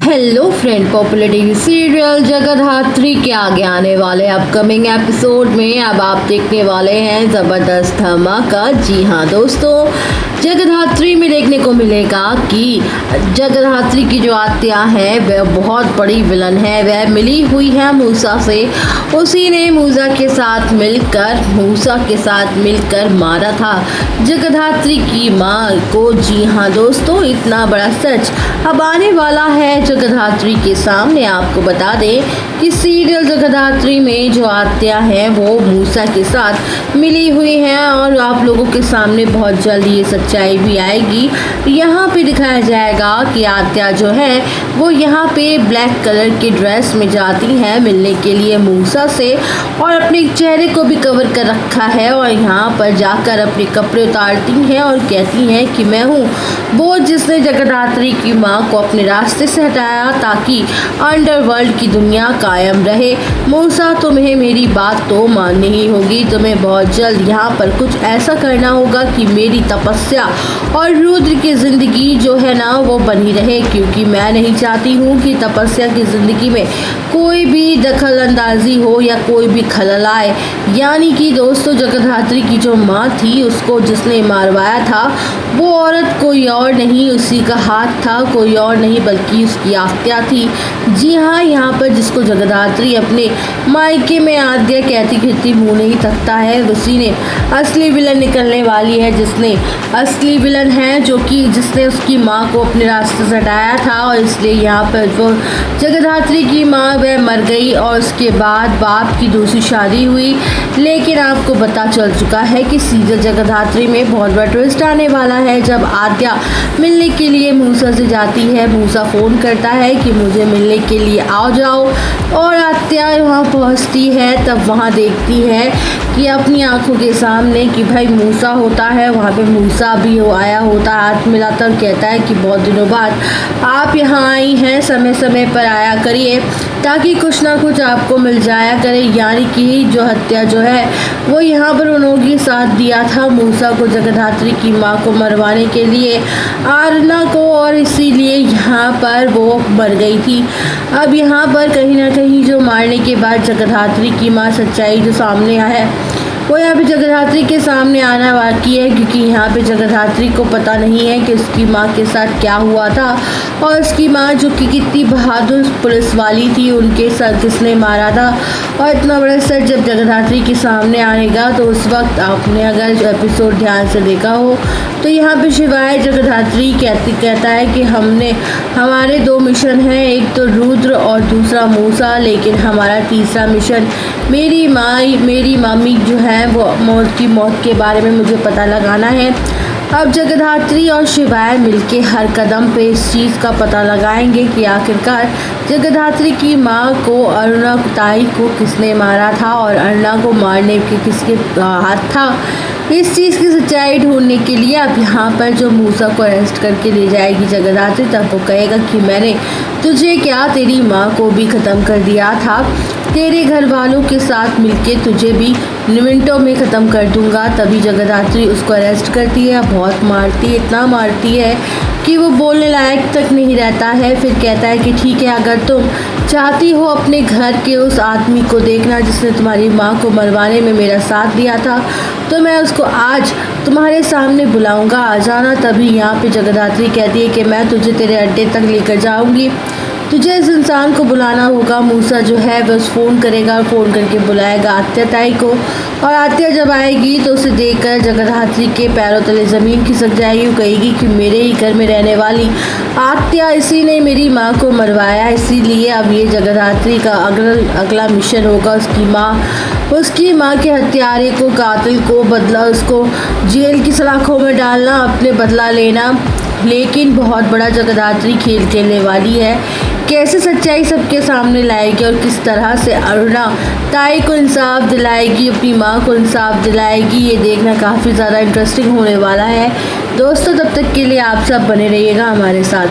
Hello friend, popular TV serial Jagaddhatri के आगे आने वाले अपकमिंग एपिसोड में अब आप देखने वाले हैं ज़बरदस्त धमाका। जी हाँ दोस्तों, जगधात्री में देखने को मिलेगा कि जगधात्री की जो आत्या है वह बहुत बड़ी विलन है। वह मिली हुई है मूसा से। उसी ने मूसा के साथ मिलकर मारा था जगधात्री की माँ को। जी हाँ दोस्तों, इतना बड़ा सच अब आने वाला है जगधात्री के सामने। आपको बता दें कि सीरियल जगधात्री में जो आत्या है वो मूसा के साथ मिली हुई है और आप लोगों के सामने बहुत जल्द ये सच्चाई भी आएगी। यहाँ पे दिखाया जाएगा कि आत्या जो है वो यहाँ पे ब्लैक कलर की ड्रेस में जाती है मिलने के लिए मूसा से, और अपने चेहरे को भी कवर कर रखा है और यहाँ पर जाकर अपने कपड़े उतारती हैं और कहती हैं कि मैं हूँ वो जिसने जगधात्री की माँ को अपने रास्ते से हटाया ताकि अंडरवर्ल्ड की दुनिया कायम रहे। मूसा, तुम्हें मेरी बात तो माननी ही होगी। तुम्हें बहुत जल्द यहाँ पर कुछ ऐसा करना होगा कि मेरी तपस्या और रुद्र की ज़िंदगी जो है ना वो बनी रहे, क्योंकि मैं नहीं चाहती हूँ कि तपस्या की ज़िंदगी में कोई भी दखल अंदाजी हो या कोई भी खलल आए। यानी कि दोस्तों, जगधात्री की जो माँ थी उसको जिसने मारवाया था वो औरत कोई और नहीं, उसी का हाथ था, कोई और नहीं बल्कि उसकी आत्या थी। जी हाँ, यहाँ पर जिसको जगधात्री अपने मायके में आद्या कहती कहती मुँह नहीं थकता है, उसी ने असली विलन निकलने वाली है। जिसने असली विलन है जो कि जिसने उसकी माँ को अपने रास्ते से हटाया था, और इसलिए यहाँ पर वो जगधात्री की माँ वह मर गई और उसके बाद बाप की दूसरी शादी हुई। लेकिन आपको पता चल चुका है कि सीरियल जगधात्री में बहुत बड़ा ट्विस्ट आने वाला है। जब आद्या मिलने के लिए मूसा से जाती है, मूसा फ़ोन करता है कि मुझे मिलने के लिए आ जाओ, और आद्या वहाँ पहुँचती है तब वहाँ देखती है कि अपनी आंखों के सामने कि भाई मूसा होता है, वहाँ पे मूसा भी आया होता है, हाथ मिलाता और कहता है कि बहुत दिनों बाद आप यहाँ आई हैं, समय समय पर आया करिए ताकि कुछ ना कुछ आपको मिल जाया करे। यानी कि जो हत्या जो है वो यहाँ पर उन्होंने साथ दिया था मूसा को जगधात्री की माँ को मरवाने के लिए, आरना को, और इसीलिए यहाँ पर वो मर गई थी। अब यहाँ पर कहीं ना कहीं जो मारने के बाद जगधात्री की माँ सच्चाई जो सामने आया है वो यहाँ पे जगधात्री के सामने आना बाकी है, क्योंकि यहाँ पे जगधात्री को पता नहीं है कि उसकी माँ के साथ क्या हुआ था, और उसकी माँ जो कि कितनी बहादुर पुलिस वाली थी उनके सर किसने मारा था। और इतना बड़ा सर जब जगधात्री के सामने आएगा तो उस वक्त आपने अगर एपिसोड ध्यान से देखा हो तो यहाँ पे शिवाय जगधात्री कहता है कि हमारे दो मिशन हैं, एक तो रुद्र और दूसरा मूसा, लेकिन हमारा तीसरा मिशन मेरी मम्मी जो है वो मौत के बारे में मुझे पता लगाना है। अब जगधात्री और शिवाय मिलके हर कदम पे इस चीज़ का पता लगाएंगे कि आखिरकार जगधात्री की माँ को अरुणा ताई को किसने मारा था और अरुणा को मारने के किसके हाथ था। इस चीज़ की सच्चाई ढूंढने के लिए अब यहाँ पर जो मूसा को अरेस्ट करके ले जाएगी जगधात्री, तब वो कहेगा कि मैंने तुझे क्या, तेरी माँ को भी ख़त्म कर दिया था, तेरे घर वालों के साथ मिलके तुझे भी मिनटों में ख़त्म कर दूंगा। तभी जगधात्री उसको अरेस्ट करती है, बहुत मारती है, इतना मारती है कि वो बोलने लायक तक नहीं रहता है। फिर कहता है कि ठीक है, अगर तुम चाहती हो अपने घर के उस आदमी को देखना जिसने तुम्हारी माँ को मरवाने में मेरा साथ दिया था, तो मैं उसको आज तुम्हारे सामने बुलाऊंगा, आ जाना। तभी यहाँ पे जगधात्री कहती है कि मैं तुझे तेरे अड्डे तक लेकर जाऊंगी, तुझे इस इंसान को बुलाना होगा। मूसा जो है बस फ़ोन करेगा, फ़ोन करके बुलाएगा आत्या ताई को, और आत्या जब आएगी तो उसे देखकर जगधात्री के पैरों तले ज़मीन खिसक जाएगी। वो कहेगी कि मेरे ही घर में रहने वाली आत्या, इसी ने मेरी माँ को मरवाया, इसीलिए अब ये जगधात्री का अगला मिशन होगा उसकी माँ के हत्यारे को, कातिल को बदला, उसको जेल की सलाखों में डालना, अपने बदला लेना। लेकिन बहुत बड़ा जगधात्री खेल खेलने वाली है, कैसे सच्चाई सबके सामने लाएगी और किस तरह से अरुणा ताई को इंसाफ दिलाएगी, अपनी माँ को इंसाफ दिलाएगी, ये देखना काफ़ी ज़्यादा इंटरेस्टिंग होने वाला है दोस्तों। तब तक के लिए आप सब बने रहिएगा हमारे साथ।